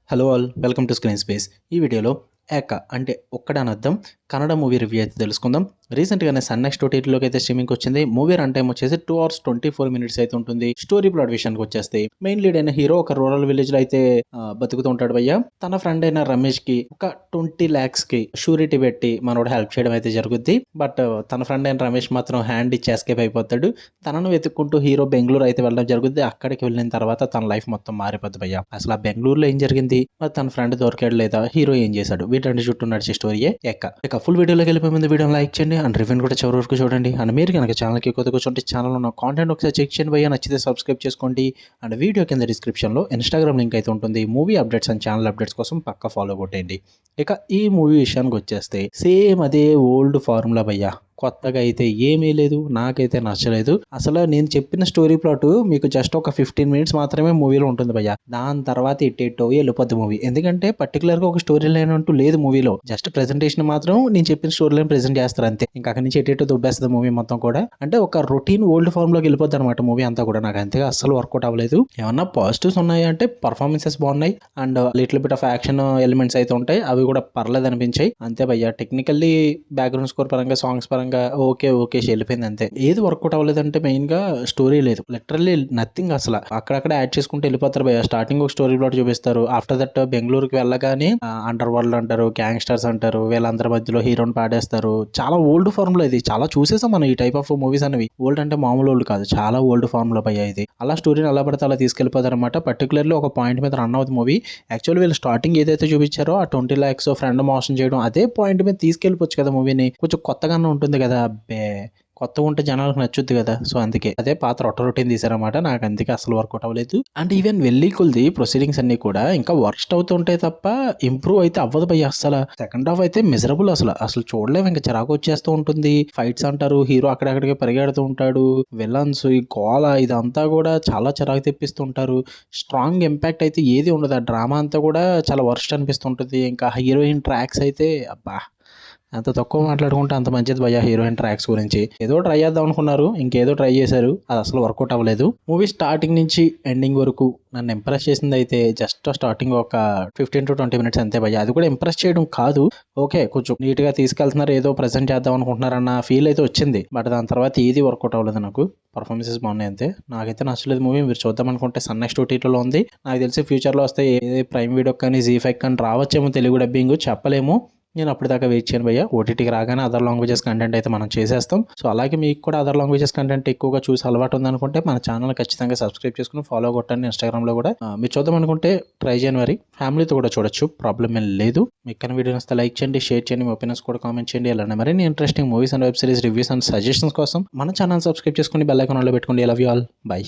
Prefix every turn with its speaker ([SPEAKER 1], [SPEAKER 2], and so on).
[SPEAKER 1] Hello all welcome to screen space. ఈ వీడియోలో ఏక అంటే ఒక్కడనర్థం కన్నడ మూవీ రివ్యూ అయితే తెలుసుకుందాం. రీసెంట్గానే సన్ నెక్స్ట్ ఓటీటీలోకి అయితే స్ట్రీమింగ్కి వచ్చింది. మూవీ రన్ టైం వచ్చేసి 2 hours 24 minutes అయితే ఉంటుంది. స్టోరీ ప్లాట్ విషయానికి వచ్చేస్తే మెయిన్ లీడ్ అయిన హీరో ఒక రూరల్ విలేజ్ లో అయితే బతుకుతూ ఉంటాడు భయ్య. తన ఫ్రెండ్ అయిన రమేష్ కి ఒక 20 lakhs కి షూరిటీ పెట్టి మనోడు హెల్ప్ చేయడం అయితే జరుగుద్ది. బట్ తన ఫ్రెండ్ అయిన రమేష్ మాత్రం హ్యాండ్ ఇచ్చి ఎస్కేప్ అయిపోతాడు. తనను వెతుక్కుంటూ హీరో బెంగళూరు అయితే వెళ్ళడం జరుగుద్ది. అక్కడికి వెళ్ళిన తర్వాత తన లైఫ్ మొత్తం మారిపోద్ది భయ్య. అసలు ఆ బెంగళూరులో ఏం జరిగింది, మరి తన ఫ్రెండ్ దొరికాడు లేదా, హీరో ఏం చేశాడు, వీటంటి చుట్టూ నడిచే స్టోరీయే ఏక. ఇక ఫుల్ వీడియోలోకి వెళ్ళిపోయే ముందు వీడియో లైక్ చేయండి అండ్ రివ్యూ కూడా చివరి వరకు చూడండి. అండ్ మీరు కనుక ఛానల్కి కొత్త కూర్చుంటే ఛానల్ ఉన్న కాంటెంట్ ఒకసారి చెక్ చేయండి భయ్య. నచ్చితే సబ్స్క్రైబ్ చేసుకోండి. అండ్ వీడియో కింద డిస్క్రిప్షన్లో ఇన్స్టాగ్రామ్ లింక్ అయితే ఉంటుంది. Movie updates and channel updates కోసం పక్కా ఫాలో కొట్టండి. ఇక ఈ మూవీ విషయానికి వచ్చేస్తే సేమ్ అదే ఓల్డ్ ఫార్ములా భయ్య. కొత్తగా అయితే ఏమీ లేదు, నాకైతే నచ్చలేదు. అసలు నేను చెప్పిన స్టోరీ ప్లాట్ మీకు జస్ట్ ఒక 15 minutes మాత్రమే మూవీలో ఉంటుంది భయ్య. దాని తర్వాత ఎట్టేటో వెళ్ళిపోద్ది మూవీ. ఎందుకంటే పర్టికులర్ గా ఒక స్టోరీ లైన్ అంటూ లేదు మూవీలో. జస్ట్ ప్రెజెంటేషన్ మాత్రం నేను చెప్పిన స్టోరీ లైన్ ప్రెజెంట్ చేస్తారు అంతే. ఇంకా అక్కడి నుంచి ఎట్టేటో దుబ్బేస్తుంది మూవీ మొత్తం కూడా. అంటే ఒక రొటీన్ ఓల్డ్ ఫార్మ్ లోకి వెళ్ళిపోద్ది అనమాట మూవీ అంతా కూడా. నాకు అంతగా అస్సలు వర్కౌట్ అవ్వలేదు. ఏమన్నా పాజిటివ్స్ ఉన్నాయి అంటే పర్ఫార్మెన్సెస్ బాగున్నాయి and little bit of action elements అయితే ఉంటాయి. అవి కూడా పర్లేదు అనిపించాయి అంతే భయ్య. టెక్నికల్లీ బ్యాక్గ్రౌండ్ స్కోర్ పరంగా సాంగ్స్ పరంగా ఓకే వెళ్ళిపోయింది అంతే. ఏది వర్కౌట్ అవ్వలేదంటే మెయిన్ గా స్టోరీ లేదు, లిటరల్లీ నథింగ్. అసలు అక్కడక్కడ యాడ్ చేసుకుంటూ వెళ్ళిపోతారు భయ్య. స్టార్టింగ్ ఒక స్టోరీ ప్లాట్ చూపిస్తారు. ఆఫ్టర్ దట్ బెంగళూరుకి వెళ్ళగానే అండర్ వరల్డ్ అంటారు, గ్యాంగ్స్టర్స్ అంటారు, వీళ్ళందరి మధ్యలో హీరోని పాడేస్తారు. చాలా ఓల్డ్ ఫార్ములా ఇది. చాలా చూసేసాం మనం ఈ టైప్ ఆఫ్ మూవీస్ అనేవి. ఓల్డ్ అంటే మామూలు ఓల్డ్ కాదు, చాలా ఓల్డ్ ఫార్ములా భయ్య ఇది. అలా స్టోరీని అలా పడితే అలా తీసుకెళ్ళిపోతారు అనమాట. పర్టికులర్లీ ఒక పాయింట్ మీద రన్ అవుతుంది మూవీ. యాక్చువల్లీ వీళ్ళు స్టార్టింగ్ ఏదైతే చూపించారో ఆ 20 lakhs ఫ్రెండ్ మోసం చేయడం, అదే పాయింట్ మీద తీసుకెళ్ళిపోవచ్చు కదా మూవీని. కొంచెం కొత్తగానే ఉంటుంది కదా. అబ్బే కొత్తగా ఉంటే జనాలకు నచ్చుద్ది కదా. సో అందుకే అదే పాత రొటీన్ తీసారనమాట. నాకు అందుకే అసలు వర్కౌట్ అవ్వలేదు. అండ్ ఈవెన్ వెళ్ళి కొద్ది ప్రొసీడింగ్స్ అన్ని కూడా ఇంకా వర్స్ట్ అవుతుంటాయి తప్ప ఇంప్రూవ్ అయితే అవ్వదు భయ్య. అసలు సెకండ్ హాఫ్ అయితే మిజరబుల్. అసలు చూడలేము, ఇంకా చిరాకు వచ్చేస్తూ ఉంటుంది. ఫైట్స్ అంటారు, హీరో అక్కడక్కడికి పరిగెడుతూ ఉంటాడు, విలన్స్, ఈ గోల ఇదంతా కూడా చాలా చిరాకు తెప్పిస్తుంటారు. స్ట్రాంగ్ ఇంపాక్ట్ అయితే ఏది ఉండదు. ఆ డ్రామా అంతా కూడా చాలా వర్స్ట్ అనిపిస్తుంటుంది. ఇంకా హీరోయిన్ ట్రాక్స్ అయితే అబ్బా, అంత తక్కువ మాట్లాడుకుంటే అంత మంచిది భయ్య. హీరోయిన్ ట్రాక్స్ గురించి ఏదో ట్రై చేద్దాం అనుకున్నారు, ఇంకేదో ట్రై చేశారు, అది అసలు వర్కౌట్ అవ్వలేదు. మూవీ స్టార్టింగ్ నుంచి ఎండింగ్ వరకు నన్ను ఇంప్రెస్ చేసింది అయితే జస్ట్ స్టార్టింగ్ ఒక 15 to 20 minutes అంతే భయ్య. అది కూడా ఇంప్రెస్ చేయడం కాదు, ఓకే కొంచెం నీట్ గా తీసుకెళ్తున్నారు, ఏదో ప్రెజెంట్ చేద్దాం అనుకుంటున్నారన్న ఫీల్ అయితే వచ్చింది. బట్ దాని తర్వాత ఏది వర్కౌట్ అవ్వలేదు నాకు. పర్ఫార్మెన్సెస్ బాగున్నాయి అంతే. నాకైతే నచ్చలేదు మూవీ. మీరు చూద్దాం అనుకుంటే సన్ నెక్స్ట్ ఓటీటీలో ఉంది. నాకు తెలిసి ఫ్యూచర్లో వస్తే ఏ ప్రైమ్ వీడియో కానీ జీ5 కానీ రావచ్చేమో, తెలుగు డబ్బింగ్ చెప్పలేము. నేను అప్పటిదాకా వెయిట్ చేయను భయ్య. ఓటీటీకి రాగానే అదర్ లాంగ్వేజెస్ కంటెంట్ అయితే మనం చేసేస్తాం. సో అలాగే మీకు కూడా అదర్ లాంగ్వేజెస్ కంటెంట్ ఎక్కువగా చూసి అలవాటు ఉందనుకుంటే మన ఛానల్ ఖచ్చితంగా సబ్స్క్రైబ్ చేసుకుని ఫాలో కొట్టండి. ఇన్స్టాగ్రామ్లో కూడా మీరు చూద్దాం అనుకుంటే ట్రై చేయను. మరి ఫ్యామిలీతో కూడా చూడొచ్చు, ప్రాబ్లం ఏం లేదు. మీకు వీడియో వస్తే లైక్ చేయండి, షేర్ చేయండి, మీ ఒపీనియన్స్ కూడా కామెంట్ చేయండి. అలానే మరిన్ని interesting movies and web series reviews and suggestions కోసం మన ఛానల్ సబ్స్క్రైబ్ చేసుకుని బెల్ ఐకాన్ ఆన్లో పెట్టుకోండి. Love you all, by.